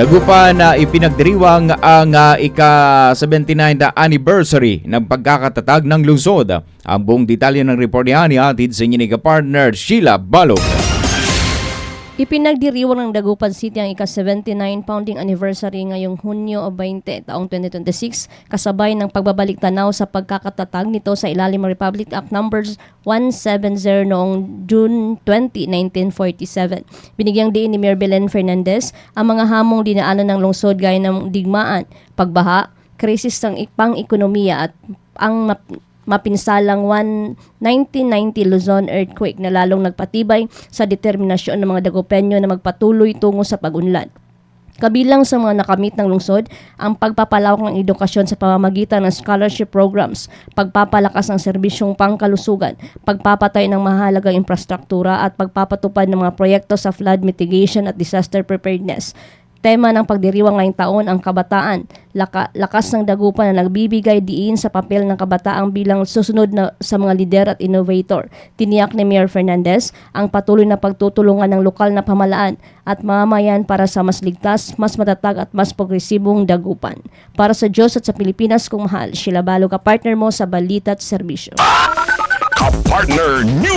Dagupan na ipinagdiriwang ang ika-79 na anniversary ng pagkakatatag ng lungsod. Ang buong detalye ng report niya atid sa inyo ni partner Sheila Balog. Ipinagdiriwang ng Dagupan City ang ika-79 founding anniversary ngayong Hunyo 20, taong 2026 kasabay ng pagbabalik tanaw sa pagkakatatag nito sa ilalim ng Republic Act Numbers 170 noong June 20, 1947. Binigyang diin ni Mayor Belen Fernandez ang mga hamong dinaanan ng lungsod gaya ng digmaan, pagbaha, krisis ng pang-ekonomiya at ang mapinsalang 1990 Luzon earthquake na lalong nagpatibay sa determinasyon ng mga Dagupenyo na magpatuloy tungo sa pag-unlad. Kabilang sa mga nakamit ng lungsod, ang pagpapalawak ng edukasyon sa pamamagitan ng scholarship programs, pagpapalakas ng serbisyong pangkalusugan, pagpapatay ng mahalagang infrastruktura at pagpapatupad ng mga proyekto sa flood mitigation at disaster preparedness. Tema ng pagdiriwang ngayong taon ang kabataan, lakas ng Dagupan na nagbibigay diin sa papel ng kabataan bilang susunod na sa mga lider at innovator. Tiniyak ni Mayor Fernandez ang patuloy na pagtutulungan ng lokal na pamahalaan at mamamayan para sa mas ligtas, mas matatag at mas progresibong Dagupan. Para sa Diyos at sa Pilipinas kung mahal, Sheila Balog, partner mo sa balita at serbisyo. Partner News